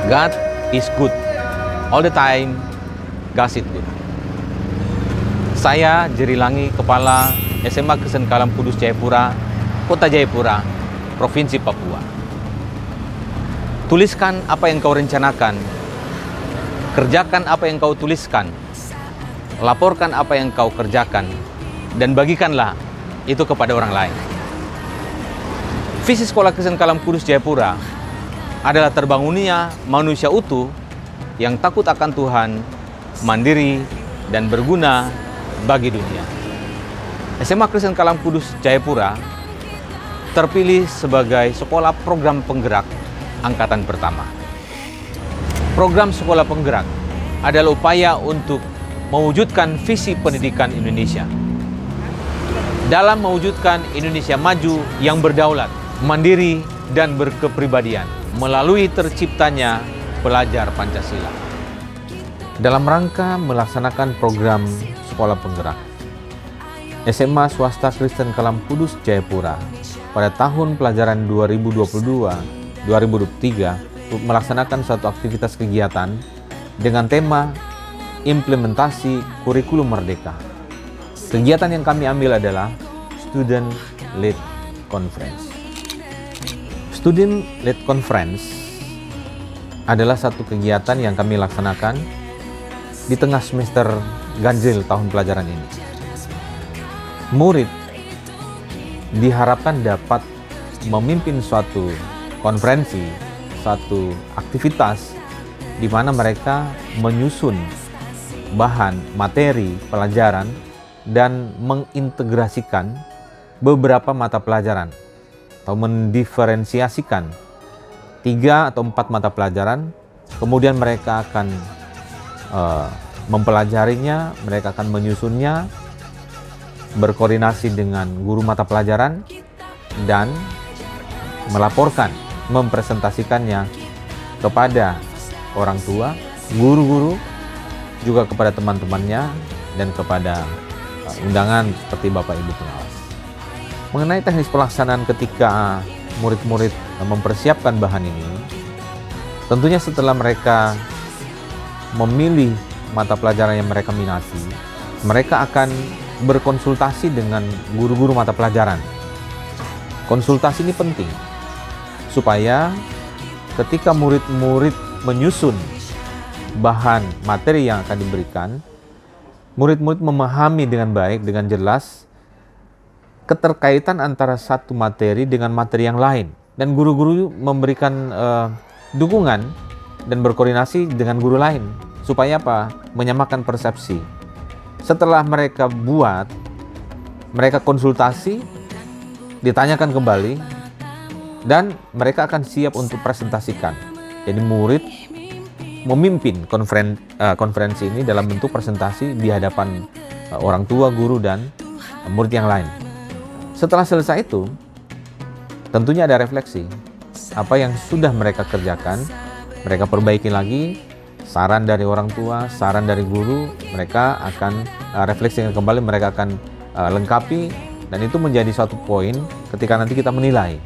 God is good. All the time, God is good. Saya Jerry Langi, Kepala SMA Kristen Kalam Kudus Jayapura, Kota Jayapura, Provinsi Papua. Tuliskan apa yang kau rencanakan, kerjakan apa yang kau tuliskan, laporkan apa yang kau kerjakan, dan bagikanlah itu kepada orang lain. Visi Sekolah Kristen Kalam Kudus Jayapura adalah terbangunnya manusia utuh yang takut akan Tuhan, mandiri, dan berguna bagi dunia. SMA Kristen Kalam Kudus Jayapura terpilih sebagai sekolah program penggerak angkatan pertama. Program sekolah penggerak adalah upaya untuk mewujudkan visi pendidikan Indonesia dalam mewujudkan Indonesia maju yang berdaulat, mandiri, dan berkepribadian melalui terciptanya pelajar Pancasila. Dalam rangka melaksanakan program sekolah penggerak, SMA Swasta Kristen Kalam Kudus Jayapura pada tahun pelajaran 2022-2023 melaksanakan suatu aktivitas kegiatan dengan tema implementasi kurikulum merdeka. Kegiatan yang kami ambil adalah Student Led Conference. Student Led Conference adalah satu kegiatan yang kami laksanakan di tengah semester ganjil tahun pelajaran ini. Murid diharapkan dapat memimpin suatu konferensi, suatu aktivitas di mana mereka menyusun bahan, materi, pelajaran, dan mengintegrasikan beberapa mata pelajaran atau mendiferensiasikan 3 atau 4 mata pelajaran, kemudian mereka akan mempelajarinya, mereka akan menyusunnya, berkoordinasi dengan guru mata pelajaran, dan melaporkan, mempresentasikannya kepada orang tua, guru-guru, juga kepada teman-temannya, dan kepada undangan seperti Bapak Ibu pengawas. Mengenai teknis pelaksanaan ketika murid-murid mempersiapkan bahan ini, tentunya setelah mereka memilih mata pelajaran yang mereka minati, mereka akan berkonsultasi dengan guru-guru mata pelajaran. Konsultasi ini penting supaya ketika murid-murid menyusun bahan materi yang akan diberikan, murid-murid memahami dengan baik, dengan jelas keterkaitan antara satu materi dengan materi yang lain, dan guru-guru memberikan dukungan dan berkoordinasi dengan guru lain supaya apa? Menyamakan persepsi. Setelah mereka buat, mereka konsultasi, ditanyakan kembali, dan mereka akan siap untuk presentasikan. Jadi murid memimpin konferensi ini dalam bentuk presentasi di hadapan orang tua, guru, dan murid yang lain. Setelah selesai itu, tentunya ada refleksi. Apa yang sudah mereka kerjakan, mereka perbaiki lagi. Saran dari orang tua, saran dari guru, mereka akan refleksikan kembali, mereka akan lengkapi, dan itu menjadi suatu poin ketika nanti kita menilai.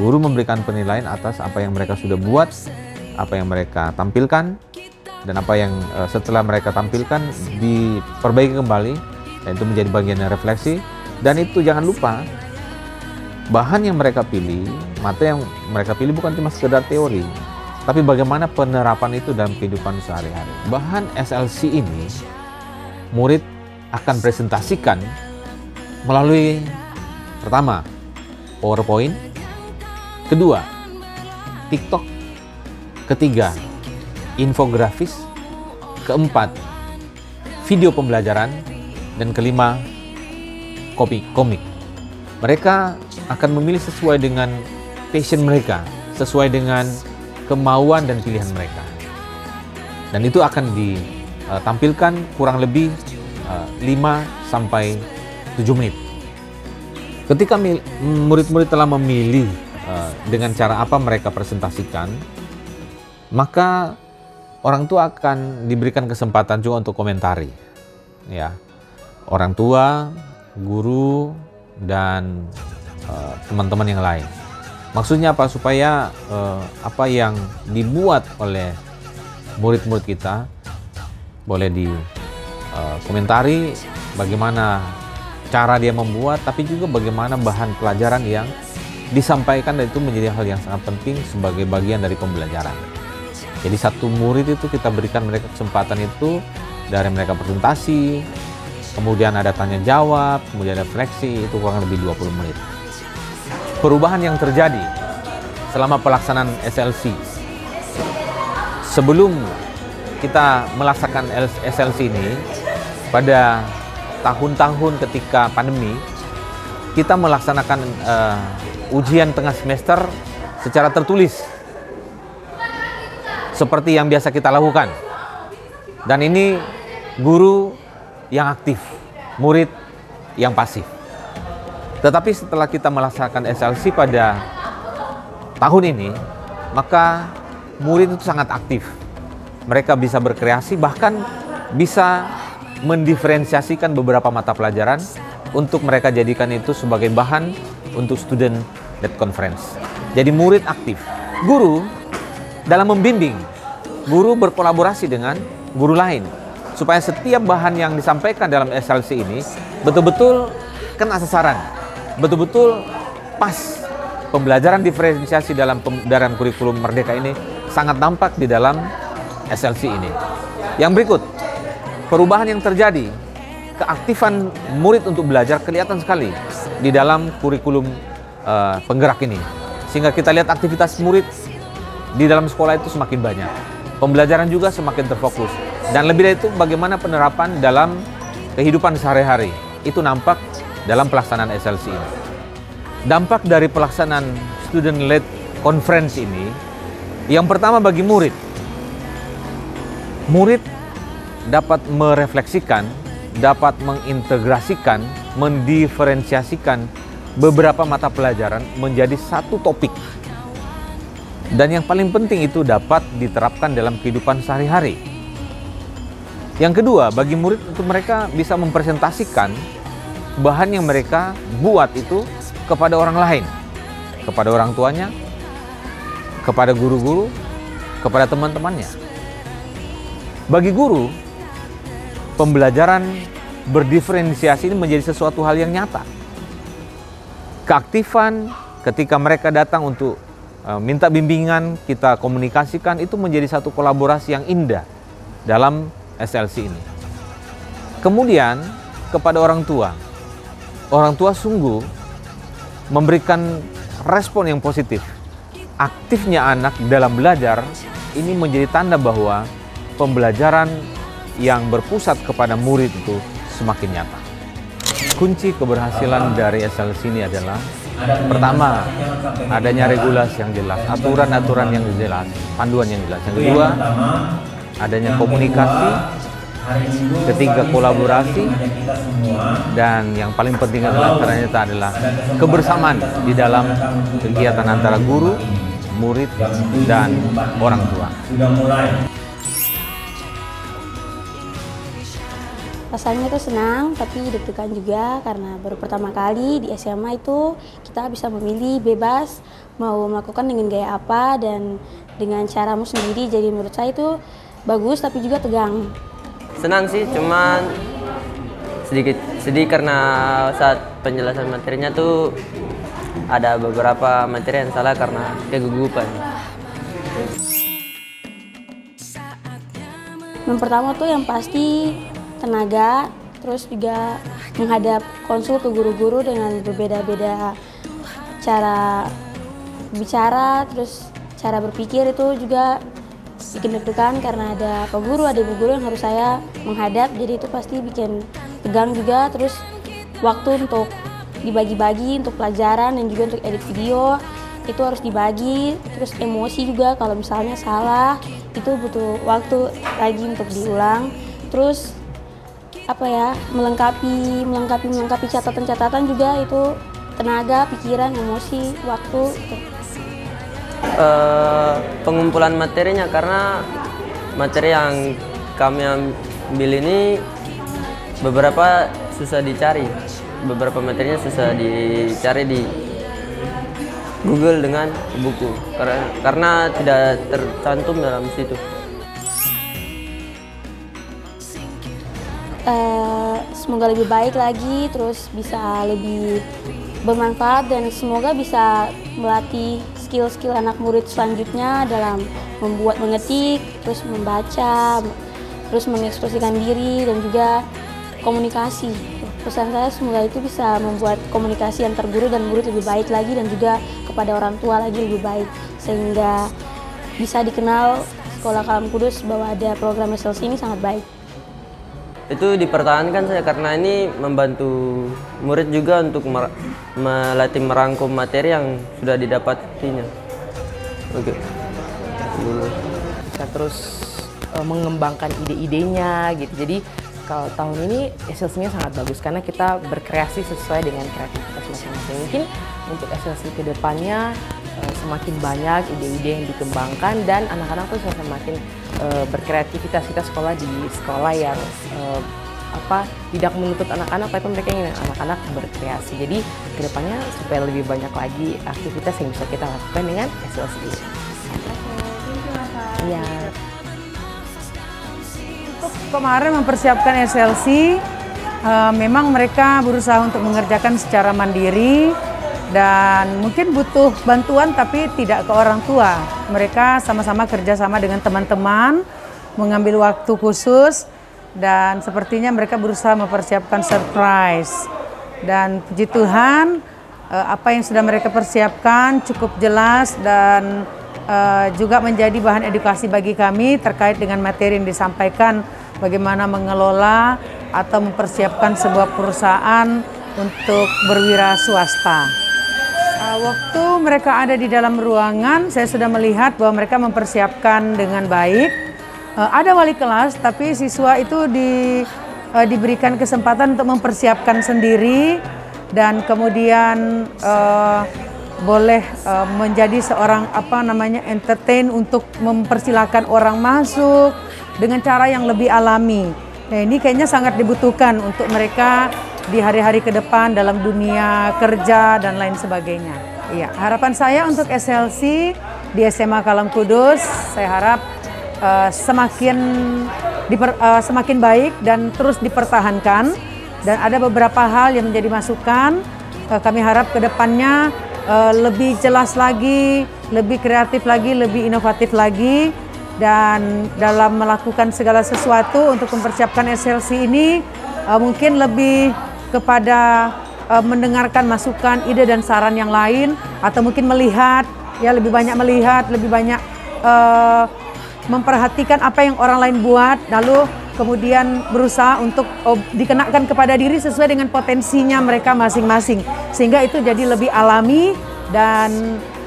Guru memberikan penilaian atas apa yang mereka sudah buat, apa yang mereka tampilkan, dan apa yang setelah mereka tampilkan diperbaiki kembali, dan itu menjadi bagian dari refleksi. Dan itu jangan lupa, bahan yang mereka pilih, materi yang mereka pilih bukan cuma sekedar teori, tapi bagaimana penerapan itu dalam kehidupan sehari-hari. Bahan SLC ini, murid akan presentasikan melalui pertama, PowerPoint, kedua, TikTok, ketiga, infografis, keempat, video pembelajaran, dan kelima, komik. Mereka akan memilih sesuai dengan passion mereka, sesuai dengan kemauan dan pilihan mereka. Dan itu akan ditampilkan kurang lebih 5-7 menit. Ketika murid-murid telah memilih dengan cara apa mereka presentasikan, maka orang tua akan diberikan kesempatan juga untuk komentari. Ya, orang tua, guru, dan teman-teman yang lain. Maksudnya apa? Supaya apa yang dibuat oleh murid-murid kita boleh dikomentari bagaimana cara dia membuat, tapi juga bagaimana bahan pelajaran yang disampaikan, dan itu menjadi hal yang sangat penting sebagai bagian dari pembelajaran. Jadi satu murid itu kita berikan mereka kesempatan itu dari mereka presentasi, kemudian ada tanya jawab, kemudian ada refleksi, itu kurang lebih 20 menit. Perubahan yang terjadi selama pelaksanaan SLC. Sebelum kita melaksanakan SLC ini, pada tahun-tahun ketika pandemi, kita melaksanakan ujian tengah semester secara tertulis, seperti yang biasa kita lakukan. Dan ini guru yang aktif, murid yang pasif. Tetapi setelah kita melaksanakan SLC pada tahun ini, maka murid itu sangat aktif. Mereka bisa berkreasi, bahkan bisa mendiferensiasikan beberapa mata pelajaran untuk mereka jadikan itu sebagai bahan untuk student-led conference. Jadi murid aktif. Guru dalam membimbing, guru berkolaborasi dengan guru lain supaya setiap bahan yang disampaikan dalam SLC ini betul-betul kena sasaran, betul-betul pas. Pembelajaran diferensiasi dalam kurikulum Merdeka ini sangat nampak di dalam SLC ini. Yang berikut, perubahan yang terjadi, keaktifan murid untuk belajar kelihatan sekali di dalam kurikulum penggerak ini, sehingga kita lihat aktivitas murid di dalam sekolah itu semakin banyak. Pembelajaran juga semakin terfokus. Dan lebih dari itu, bagaimana penerapan dalam kehidupan sehari-hari. Itu nampak dalam pelaksanaan SLC ini. Dampak dari pelaksanaan student-led conference ini, yang pertama bagi murid. Murid dapat merefleksikan, dapat mengintegrasikan, mendiferensiasikan beberapa mata pelajaran menjadi satu topik. Dan yang paling penting itu dapat diterapkan dalam kehidupan sehari-hari. Yang kedua, bagi murid itu mereka bisa mempresentasikan bahan yang mereka buat itu kepada orang lain, kepada orang tuanya, kepada guru-guru, kepada teman-temannya. Bagi guru, pembelajaran berdiferensiasi ini menjadi sesuatu hal yang nyata. Keaktifan ketika mereka datang untuk minta bimbingan, kita komunikasikan, itu menjadi satu kolaborasi yang indah dalam SLC ini. Kemudian kepada orang tua sungguh memberikan respon yang positif. Aktifnya anak dalam belajar ini menjadi tanda bahwa pembelajaran yang berpusat kepada murid itu semakin nyata. Kunci keberhasilan dari SLC ini adalah pertama, adanya regulasi yang jelas, aturan-aturan yang jelas, panduan yang jelas. Yang kedua, adanya komunikasi. Ketiga, kolaborasi. Dan yang paling penting adalah ternyata adalah kebersamaan di dalam kegiatan antara guru, murid, dan orang tua. Rasanya itu senang, tapi deg-degan juga karena baru pertama kali di SMA itu kita bisa memilih bebas mau melakukan dengan gaya apa dan dengan caramu sendiri. Jadi menurut saya itu bagus tapi juga tegang. Senang sih, cuman sedikit sedih karena saat penjelasan materinya tuh ada beberapa materi yang salah karena kegugupan. Yang pertama tuh yang pasti tenaga, terus juga menghadap konsul ke guru-guru dengan berbeda-beda cara bicara, terus cara berpikir itu juga bikin deg-degan karena ada Pak Guru, ada Ibu Guru yang harus saya menghadap, jadi itu pasti bikin tegang juga. Terus waktu untuk dibagi-bagi untuk pelajaran dan juga untuk edit video itu harus dibagi, terus emosi juga kalau misalnya salah itu butuh waktu lagi untuk diulang. Terus apa ya, melengkapi catatan-catatan juga itu tenaga, pikiran, emosi, waktu. Pengumpulan materinya, karena materi yang kami ambil ini beberapa susah dicari, beberapa materinya susah dicari Google dengan buku karena tidak tercantum dalam situ. Semoga lebih baik lagi, terus bisa lebih bermanfaat dan semoga bisa melatih skill-skill anak murid selanjutnya dalam membuat, mengetik, terus membaca, terus mengekspresikan diri dan juga komunikasi. Pesan saya semoga itu bisa membuat komunikasi antar guru dan murid lebih baik lagi dan juga kepada orang tua lagi lebih baik sehingga bisa dikenal Sekolah Kalam Kudus bahwa ada program SLC ini sangat baik. Itu dipertahankan saya karena ini membantu murid juga untuk melatih merangkum materi yang sudah didapatinya. Oke. Kita terus mengembangkan ide-idenya gitu. Jadi kalau tahun ini SLC-nya sangat bagus karena kita berkreasi sesuai dengan kreativitas masing-masing. Mungkin untuk SLC ke depannya semakin banyak ide-ide yang dikembangkan dan anak-anak tuh semakin berkreativitas. Kita sekolah di sekolah yang tidak menuntut anak-anak, tapi mereka ingin anak-anak berkreasi. Jadi kedepannya supaya lebih banyak lagi aktivitas yang bisa kita lakukan dengan SLC. Iya. Untuk kemarin mempersiapkan SLC, memang mereka berusaha untuk mengerjakan secara mandiri dan mungkin butuh bantuan tapi tidak ke orang tua. Mereka sama-sama kerjasama dengan teman-teman, mengambil waktu khusus dan sepertinya mereka berusaha mempersiapkan surprise. Dan puji Tuhan, apa yang sudah mereka persiapkan cukup jelas dan juga menjadi bahan edukasi bagi kami terkait dengan materi yang disampaikan, bagaimana mengelola atau mempersiapkan sebuah perusahaan untuk berwira swasta. Waktu mereka ada di dalam ruangan, saya sudah melihat bahwa mereka mempersiapkan dengan baik. Ada wali kelas, tapi siswa itu diberikan kesempatan untuk mempersiapkan sendiri dan kemudian boleh menjadi seorang entertain untuk mempersilahkan orang masuk dengan cara yang lebih alami. Nah, ini kayaknya sangat dibutuhkan untuk mereka di hari-hari ke depan dalam dunia kerja dan lain sebagainya. Iya, harapan saya untuk SLC di SMA Kalam Kudus, saya harap semakin baik dan terus dipertahankan. Dan ada beberapa hal yang menjadi masukan. Kami harap ke depannya lebih jelas lagi, lebih kreatif lagi, lebih inovatif lagi. Dan dalam melakukan segala sesuatu untuk mempersiapkan SLC ini mungkin lebih kepada mendengarkan masukan, ide dan saran yang lain, atau mungkin melihat, ya lebih banyak melihat, lebih banyak memperhatikan apa yang orang lain buat, lalu kemudian berusaha untuk dikenakan kepada diri sesuai dengan potensinya mereka masing-masing, sehingga itu jadi lebih alami dan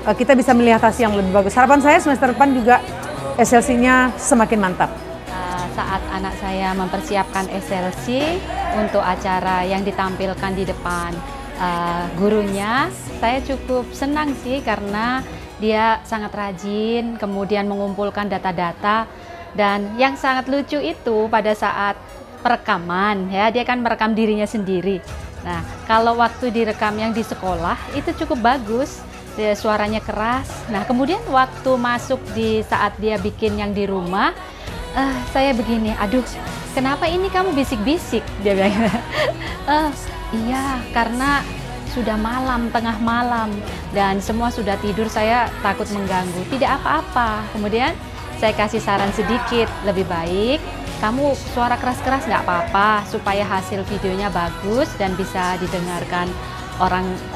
kita bisa melihat hasil yang lebih bagus. Harapan saya semester depan juga SLC-nya semakin mantap. Saat anak saya mempersiapkan SLC untuk acara yang ditampilkan di depan gurunya, saya cukup senang sih karena dia sangat rajin, kemudian mengumpulkan data-data, dan yang sangat lucu itu pada saat perekaman, ya dia kan merekam dirinya sendiri. Nah, kalau waktu direkam yang di sekolah itu cukup bagus, suaranya keras. Nah, kemudian waktu masuk di saat dia bikin yang di rumah, saya begini, aduh, kenapa ini kamu bisik-bisik? Dia bilang, iya, karena sudah malam, tengah malam, dan semua sudah tidur, saya takut mengganggu. Tidak apa-apa. Kemudian saya kasih saran sedikit, lebih baik kamu suara keras-keras nggak apa-apa, supaya hasil videonya bagus dan bisa didengarkan.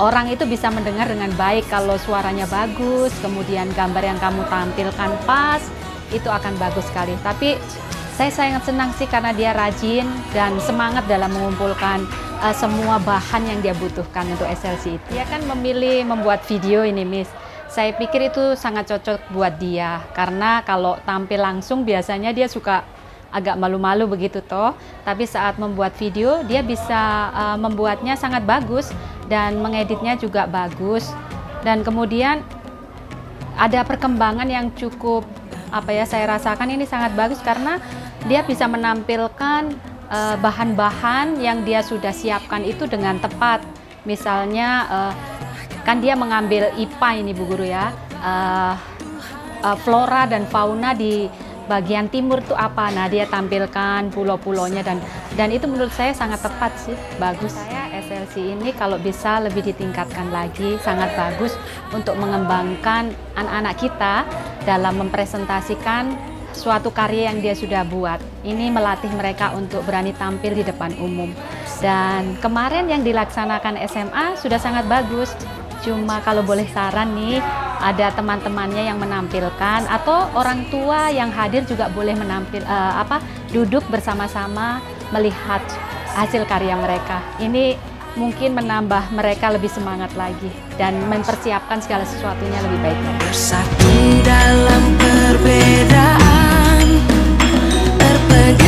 Orang itu bisa mendengar dengan baik kalau suaranya bagus, kemudian gambar yang kamu tampilkan pas, itu akan bagus sekali. Tapi saya sangat senang sih karena dia rajin dan semangat dalam mengumpulkan semua bahan yang dia butuhkan untuk SLC itu. Dia kan memilih membuat video ini, Miss. Saya pikir itu sangat cocok buat dia, karena kalau tampil langsung biasanya dia suka agak malu-malu begitu toh. Tapi saat membuat video, dia bisa membuatnya sangat bagus dan mengeditnya juga bagus. Dan kemudian ada perkembangan yang cukup saya rasakan ini sangat bagus karena dia bisa menampilkan bahan-bahan yang dia sudah siapkan itu dengan tepat. Misalnya kan dia mengambil IPA ini Bu Guru ya, flora dan fauna di bagian timur itu apa. Nah, dia tampilkan pulau-pulaunya dan itu menurut saya sangat tepat sih, bagus. Saya SLC ini kalau bisa lebih ditingkatkan lagi, sangat bagus untuk mengembangkan anak-anak kita dalam mempresentasikan suatu karya yang dia sudah buat. Ini melatih mereka untuk berani tampil di depan umum. Dan kemarin yang dilaksanakan SMA sudah sangat bagus. Cuma kalau boleh saran nih, ada teman-temannya yang menampilkan atau orang tua yang hadir juga boleh duduk bersama-sama melihat hasil karya mereka. Ini mungkin menambah mereka lebih semangat lagi dan mempersiapkan segala sesuatunya lebih baik lagi. Bersatu dalam perbedaan, terpegang